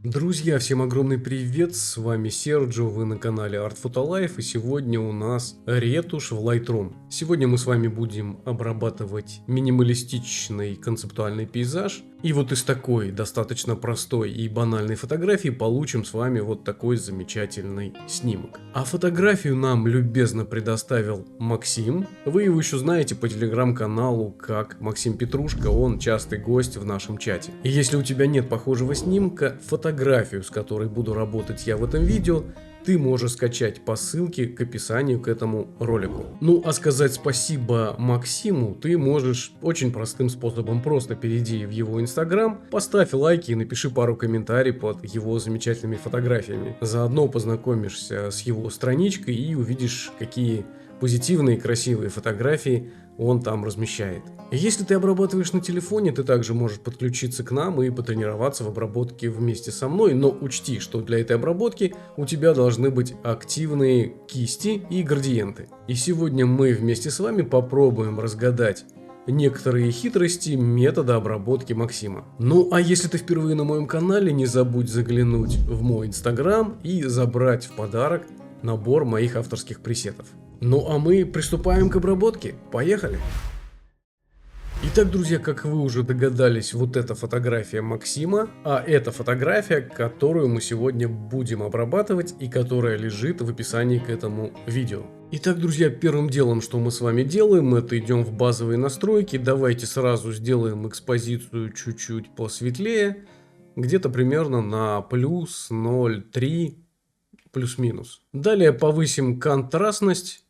Друзья, всем огромный привет, с вами Серджио, вы на канале Art Photo Life, и сегодня у нас ретушь в Lightroom. Сегодня мы с вами будем обрабатывать минималистичный концептуальный пейзаж, и вот из такой достаточно простой и банальной фотографии получим с вами вот такой замечательный снимок. А фотографию нам любезно предоставил Максим, вы его еще знаете по телеграм-каналу как Максим Петрушка, он частый гость в нашем чате. И если у тебя нет похожего снимка, фотографию, с которой буду работать я в этом видео, ты можешь скачать по ссылке к описанию к этому ролику. Ну а сказать спасибо Максиму ты можешь очень простым способом. Просто перейди в его инстаграм, поставь лайки и напиши пару комментариев под его замечательными фотографиями. Заодно познакомишься с его страничкой и увидишь, какие позитивные и красивые фотографии он там размещает. И если ты обрабатываешь на телефоне, ты также можешь подключиться к нам и потренироваться в обработке вместе со мной, но учти, что для этой обработки у тебя должны быть активные кисти и градиенты. И сегодня мы вместе с вами попробуем разгадать некоторые хитрости метода обработки Максима. Ну а если ты впервые на моем канале, не забудь заглянуть в мой инстаграм и забрать в подарок набор моих авторских пресетов. Ну а мы приступаем к обработке. Поехали! Итак, друзья, как вы уже догадались, вот эта фотография Максима, а это фотография, которую мы сегодня будем обрабатывать и которая лежит в описании к этому видео. Итак, друзья, первым делом, что мы с вами делаем, это идем в базовые настройки. Давайте сразу сделаем экспозицию чуть-чуть посветлее, где-то примерно на плюс 0,3, плюс-минус. Далее повысим контрастность.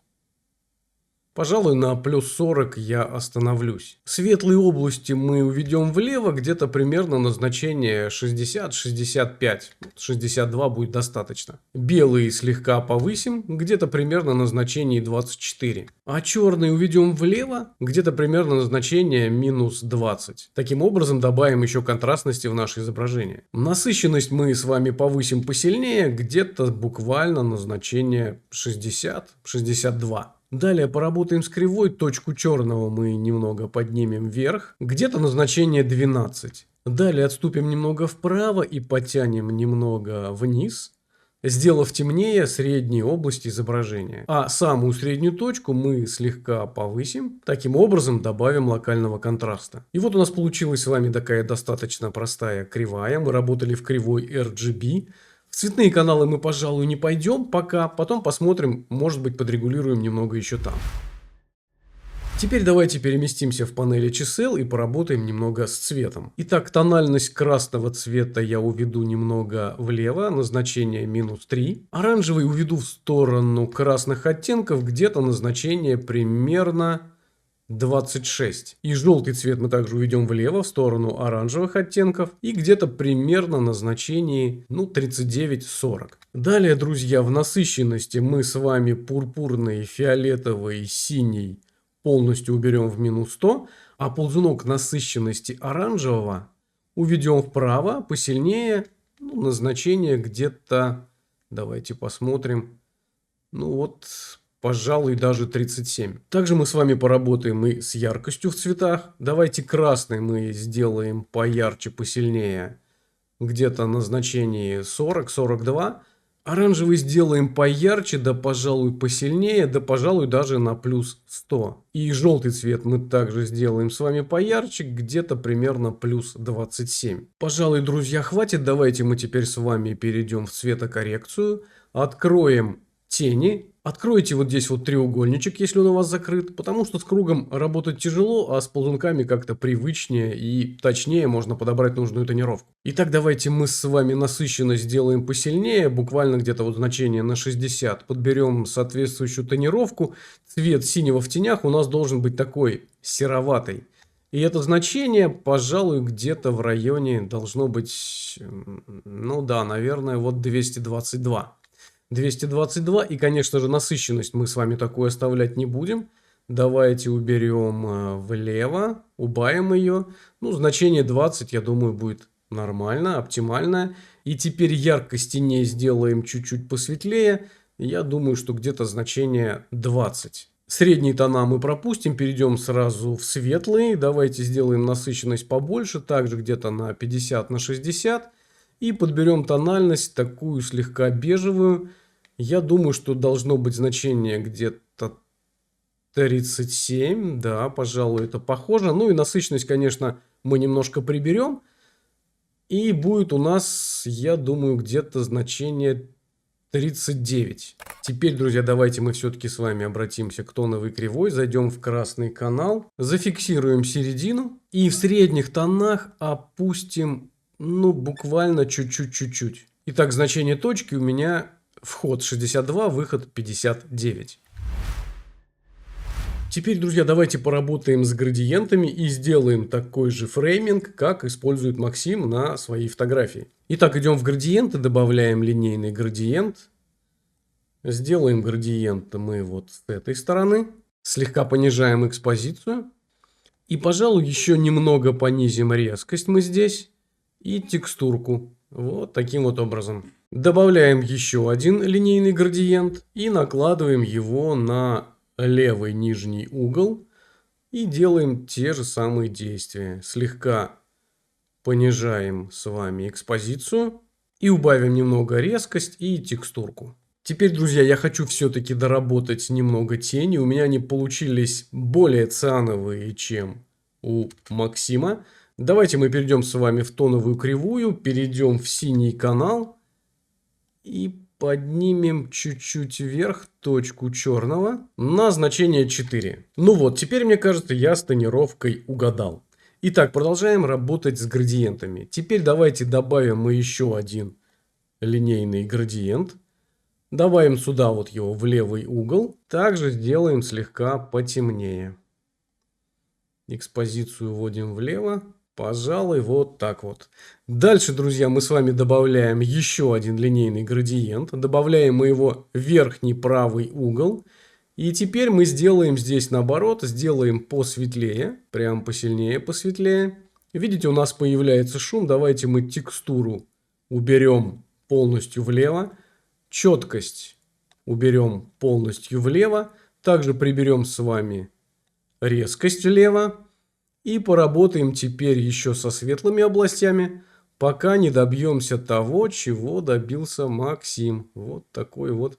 Пожалуй, на плюс 40 я остановлюсь. Светлые области мы уведем влево, где-то примерно на значение 60-65. 62 будет достаточно. Белые слегка повысим, где-то примерно на значении 24. А черные уведем влево, где-то примерно на значение минус 20. Таким образом добавим еще контрастности в наше изображение. Насыщенность мы с вами повысим посильнее, где-то буквально на значение 60-62. Далее поработаем с кривой, точку черного мы немного поднимем вверх, где-то на значение 12. Далее отступим немного вправо и потянем немного вниз, сделав темнее средние области изображения. А самую среднюю точку мы слегка повысим, таким образом добавим локального контраста. И вот у нас получилась с вами такая достаточно простая кривая, мы работали в кривой RGB. В цветные каналы мы, пожалуй, не пойдем пока, потом посмотрим, может быть, подрегулируем немного еще там. Теперь давайте переместимся в панели чисел и поработаем немного с цветом. Итак, тональность красного цвета я уведу немного влево, на значение минус 3. Оранжевый уведу в сторону красных оттенков, где-то на значение примерно 26. И желтый цвет мы также уведем влево в сторону оранжевых оттенков и где-то примерно на значении 39-40. Далее, друзья, в насыщенности мы с вами пурпурный, фиолетовый, синий полностью уберем в минус 100, а ползунок насыщенности оранжевого уведем вправо посильнее, на значение где-то, давайте посмотрим, пожалуй, даже 37. Также мы с вами поработаем и с яркостью в цветах. Давайте красный мы сделаем поярче, посильнее, где-то на значении 40-42. Оранжевый сделаем поярче, да пожалуй посильнее, да пожалуй даже на плюс 100. И желтый цвет мы также сделаем с вами поярче, где-то примерно плюс 27. Пожалуй, друзья, хватит. Давайте мы теперь с вами перейдем в цветокоррекцию. Откроем тени. Откройте вот здесь вот треугольничек, если он у вас закрыт, потому что с кругом работать тяжело, а с ползунками как-то привычнее и точнее можно подобрать нужную тонировку. Итак, давайте мы с вами насыщенность сделаем посильнее, буквально где-то вот значение на 60. Подберем соответствующую тонировку. Цвет синего в тенях у нас должен быть такой сероватый. И это значение, пожалуй, где-то в районе должно быть, наверное, вот 222. 222, и, конечно же, насыщенность мы с вами такую оставлять не будем. Давайте уберем влево, убавим ее. Значение 20, я думаю, будет нормально, оптимально. И теперь яркость теней сделаем чуть-чуть посветлее. Я думаю, что где-то значение 20. Средние тона мы пропустим, перейдем сразу в светлые. Давайте сделаем насыщенность побольше, также где-то на 50, на 60. И подберем тональность такую слегка бежевую. Я думаю, что должно быть значение где-то 37. Да, пожалуй, это похоже. Ну и насыщенность, конечно, мы немножко приберем. И будет у нас, я думаю, где-то значение 39. Теперь, друзья, давайте мы все-таки с вами обратимся к тоновой кривой. Зайдем в красный канал. Зафиксируем середину. И в средних тонах опустим, ну, буквально чуть-чуть. Итак, значение точки у меня вход 62, выход 59. Теперь, друзья, давайте поработаем с градиентами и сделаем такой же фрейминг, как использует Максим на своей фотографии. Итак, идем в градиенты, добавляем линейный градиент. Сделаем градиент мы вот с этой стороны. Слегка понижаем экспозицию. И, пожалуй, еще немного понизим резкость мы здесь. И текстурку. Вот таким вот образом. Добавляем еще один линейный градиент. И накладываем его на левый нижний угол. И делаем те же самые действия. Слегка понижаем с вами экспозицию. И убавим немного резкость и текстурку. Теперь, друзья, я хочу все-таки доработать немного тени. У меня они получились более циановые, чем у Максима. Давайте мы перейдем с вами в тоновую кривую, перейдем в синий канал и поднимем чуть-чуть вверх точку черного на значение 4. Ну вот, теперь, мне кажется, я с тонировкой угадал. Итак, продолжаем работать с градиентами. Теперь давайте добавим мы еще один линейный градиент. Добавим сюда вот его в левый угол. Также сделаем слегка потемнее. Экспозицию вводим влево. Пожалуй, вот так вот. Дальше, друзья, мы с вами добавляем еще один линейный градиент. Добавляем мы его в верхний правый угол. И теперь мы сделаем здесь наоборот. Сделаем посветлее. Прям посильнее посветлее. Видите, у нас появляется шум. Давайте мы текстуру уберем полностью влево. Четкость уберем полностью влево. Также приберем с вами резкость влево. И поработаем теперь еще со светлыми областями, пока не добьемся того, чего добился Максим. Вот такой вот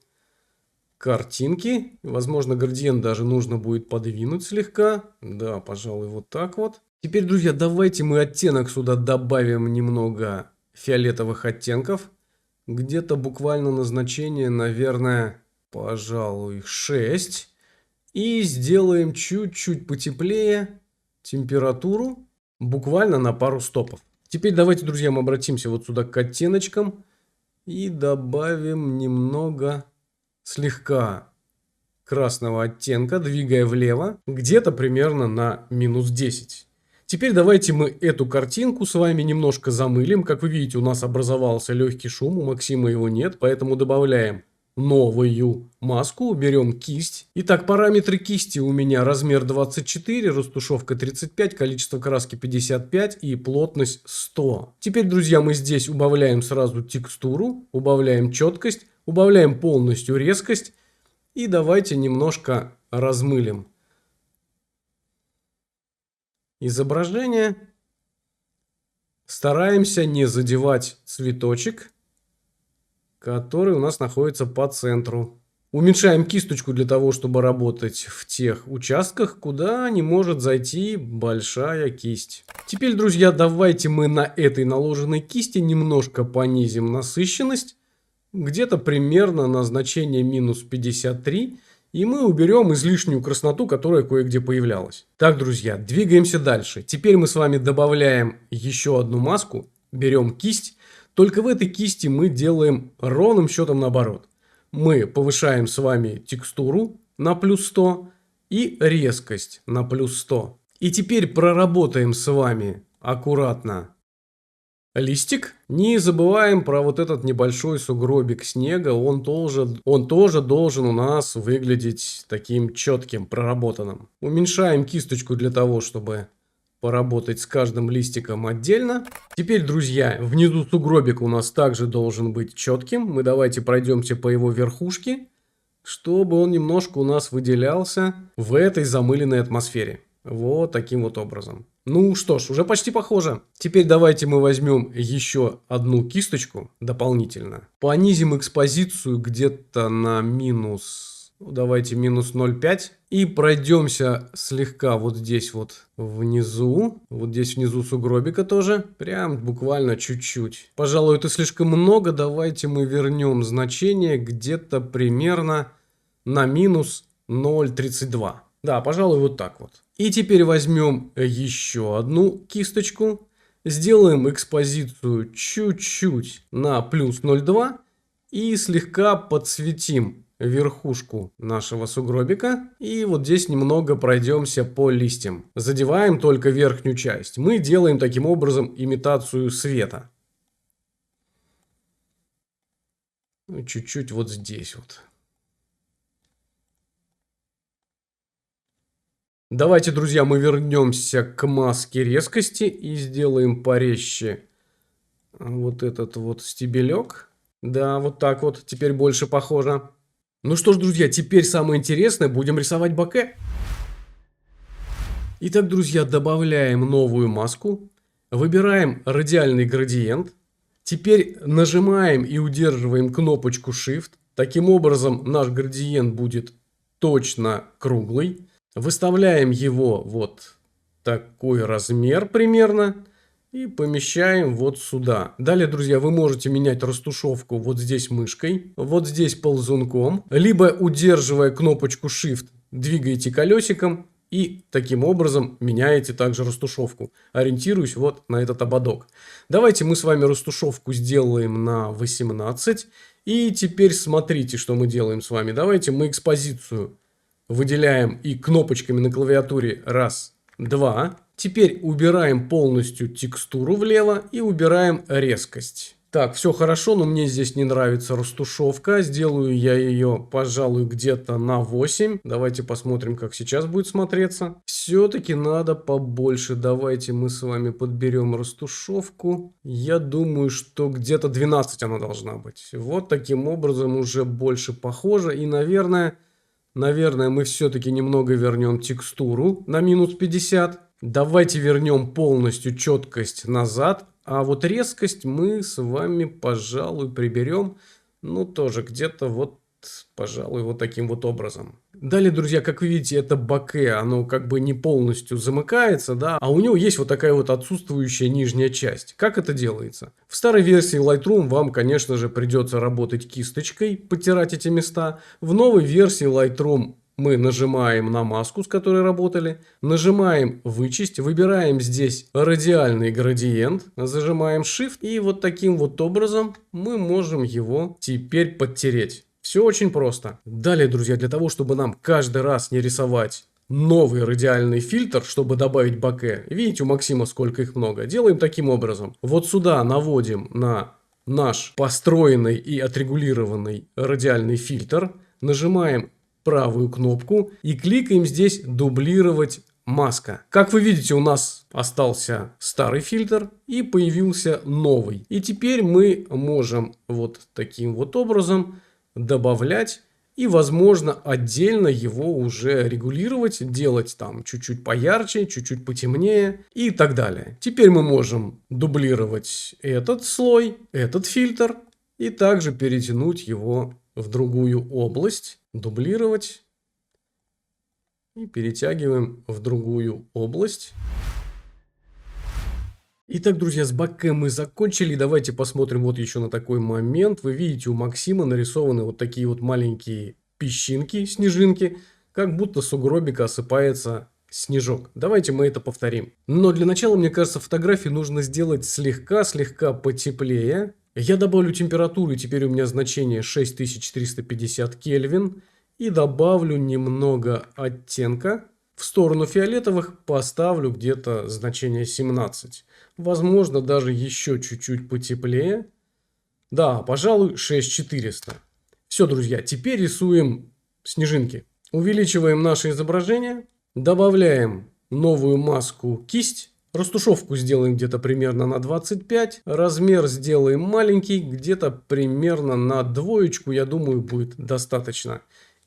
картинки. Возможно, градиент даже нужно будет подвинуть слегка. Да, пожалуй, вот так вот. Теперь, друзья, давайте мы оттенок сюда добавим немного фиолетовых оттенков. Где-то буквально на значение, наверное, пожалуй, 6. И сделаем чуть-чуть потеплее температуру буквально на пару стопов. Теперь давайте, друзья, мы обратимся вот сюда к оттеночкам. И добавим немного, слегка красного оттенка, двигая влево, где-то примерно на минус 10. Теперь давайте мы эту картинку с вами немножко замылим. Как вы видите, у нас образовался легкий шум, у Максима его нет, поэтому добавляем новую маску, берем кисть. Итак, параметры кисти у меня: размер 24, растушевка 35, количество краски 55 и плотность 100. Теперь, друзья, мы здесь убавляем сразу текстуру, убавляем четкость, убавляем полностью резкость и давайте немножко размылим изображение. Стараемся не задевать цветочек, который у нас находится по центру. Уменьшаем кисточку для того, чтобы работать в тех участках, куда не может зайти большая кисть. Теперь, друзья, давайте мы на этой наложенной кисти немножко понизим насыщенность. Где-то примерно на значение минус 53. И мы уберем излишнюю красноту, которая кое-где появлялась. Так, друзья, двигаемся дальше. Теперь мы с вами добавляем еще одну маску. Берем кисть. Только в этой кисти мы делаем ровным счетом наоборот. Мы повышаем с вами текстуру на плюс 100 и резкость на плюс 100. И теперь проработаем с вами аккуратно листик. Не забываем про вот этот небольшой сугробик снега. Он тоже должен у нас выглядеть таким четким, проработанным. Уменьшаем кисточку для того, чтобы поработать с каждым листиком отдельно. Теперь, друзья, внизу сугробик у нас также должен быть четким. Мы давайте пройдемся по его верхушке, чтобы он немножко у нас выделялся в этой замыленной атмосфере. Вот таким вот образом. Ну что ж, уже почти похоже. Теперь давайте мы возьмем еще одну кисточку дополнительно. Понизим экспозицию где-то на минус, ну, давайте минус 0,5. И пройдемся слегка вот здесь вот внизу. Вот здесь внизу сугробика тоже. Прям буквально чуть-чуть. Пожалуй, это слишком много. Давайте мы вернем значение где-то примерно на минус 0,32. Да, пожалуй, вот так вот. И теперь возьмем еще одну кисточку, сделаем экспозицию чуть-чуть на плюс 0,2 и слегка подсветим верхушку нашего сугробика. И вот здесь немного пройдемся по листьям. Задеваем только верхнюю часть. Мы делаем таким образом имитацию света. Чуть-чуть вот здесь вот. Давайте, друзья, мы вернемся к маске резкости и сделаем порезче вот этот вот стебелек. Да, вот так вот, теперь больше похоже. Ну что ж, друзья, теперь самое интересное, будем рисовать боке. Итак, друзья, добавляем новую маску, выбираем радиальный градиент. Теперь нажимаем и удерживаем кнопочку Shift. Таким образом, наш градиент будет точно круглый. Выставляем его вот такой размер примерно и помещаем вот сюда. Далее, друзья, вы можете менять растушевку вот здесь мышкой, вот здесь ползунком, либо удерживая кнопочку Shift, двигаете колесиком и таким образом меняете также растушевку. Ориентируюсь вот на этот ободок. Давайте мы с вами растушевку сделаем на 18. И теперь смотрите, что мы делаем с вами. Давайте мы экспозицию выделяем и кнопочками на клавиатуре раз, два. Теперь убираем полностью текстуру влево и убираем резкость. Так, все хорошо, но мне здесь не нравится растушевка. Сделаю я ее, пожалуй, где-то на 8. Давайте посмотрим, как сейчас будет смотреться. Все-таки надо побольше. Давайте мы с вами подберем растушевку. Я думаю, что где-то 12 она должна быть. Вот таким образом уже больше похоже. И, наверное, мы все-таки немного вернем текстуру на минус 50. Давайте вернем полностью четкость назад. А вот резкость мы с вами, пожалуй, приберем. Ну, тоже где-то вот, пожалуй, вот таким вот образом. Далее, друзья, как вы видите, это боке, оно как бы не полностью замыкается, да, а у него есть вот такая вот отсутствующая нижняя часть. Как это делается? В старой версии Lightroom вам, конечно же, придется работать кисточкой, потирать эти места. В новой версии Lightroom мы нажимаем на маску, с которой работали, нажимаем «Вычесть», выбираем здесь радиальный градиент, зажимаем Shift, и вот таким вот образом мы можем его теперь подтереть. Все очень просто. Далее, друзья, для того, чтобы нам каждый раз не рисовать новый радиальный фильтр, чтобы добавить боке, видите, у Максима сколько их много, делаем таким образом. Вот сюда наводим на наш построенный и отрегулированный радиальный фильтр, нажимаем правую кнопку и кликаем здесь «Дублировать маска». Как вы видите, у нас остался старый фильтр и появился новый. И теперь мы можем вот таким вот образом добавлять и, возможно, отдельно его уже регулировать, делать там чуть-чуть поярче, чуть-чуть потемнее и так далее. Теперь мы можем дублировать этот слой, этот фильтр и также перетянуть его в другую область, дублировать и перетягиваем в другую область. Итак, друзья, с боке мы закончили. Давайте посмотрим вот еще на такой момент. Вы видите, у Максима нарисованы вот такие вот маленькие песчинки, снежинки, как будто с сугробика осыпается снежок. Давайте мы это повторим. Но для начала, мне кажется, фотографии нужно сделать слегка потеплее. Я добавлю температуру, и теперь у меня значение 6350 Кельвин. И добавлю немного оттенка. В сторону фиолетовых поставлю где-то значение 17. Возможно, даже еще чуть-чуть потеплее. Да, пожалуй, 6400. Все, друзья, теперь рисуем снежинки. Увеличиваем наше изображение. Добавляем новую маску кисть. Растушевку сделаем где-то примерно на 25. Размер сделаем маленький, где-то примерно на 2, я думаю, будет достаточно.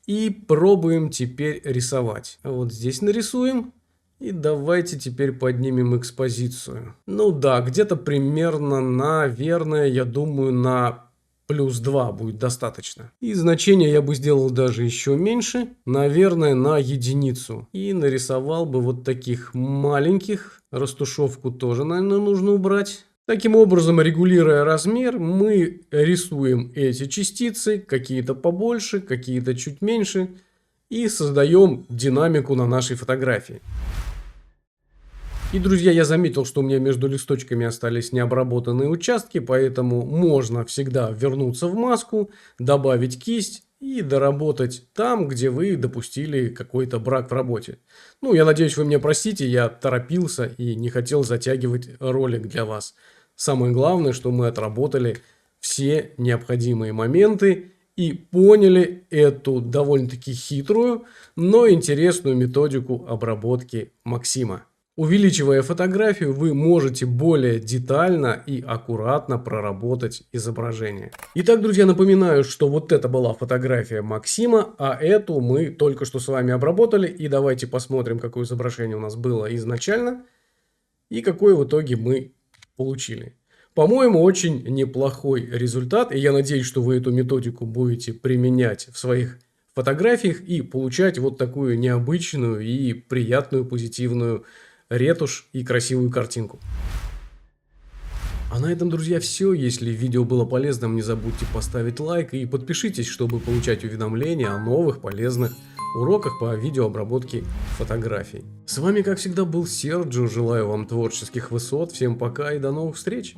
И пробуем теперь рисовать. Вот здесь нарисуем. И давайте теперь поднимем экспозицию. Ну да, где-то примерно, наверное, я думаю, на +2 будет достаточно. И значение я бы сделал даже еще меньше, наверное, на единицу. И нарисовал бы вот таких маленьких. Растушевку тоже, наверное, нужно убрать. Таким образом, регулируя размер, мы рисуем эти частицы, какие-то побольше, какие-то чуть меньше, и создаем динамику на нашей фотографии. И, друзья, я заметил, что у меня между листочками остались необработанные участки, поэтому можно всегда вернуться в маску, добавить кисть и доработать там, где вы допустили какой-то брак в работе. Ну, я надеюсь, вы меня простите, я торопился и не хотел затягивать ролик для вас. Самое главное, что мы отработали все необходимые моменты и поняли эту довольно-таки хитрую, но интересную методику обработки Максима. Увеличивая фотографию, вы можете более детально и аккуратно проработать изображение. Итак, друзья, напоминаю, что вот это была фотография Максима, а эту мы только что с вами обработали. И давайте посмотрим, какое изображение у нас было изначально и какое в итоге мы получили. По-моему, очень неплохой результат, и я надеюсь, что вы эту методику будете применять в своих фотографиях и получать вот такую необычную и приятную позитивную ретушь и красивую картинку. А на этом, друзья, все. Если видео было полезным, не забудьте поставить лайк и подпишитесь, чтобы получать уведомления о новых полезных уроках по видеообработке фотографий. С вами, как всегда, был Серджио. Желаю вам творческих высот. Всем пока и до новых встреч!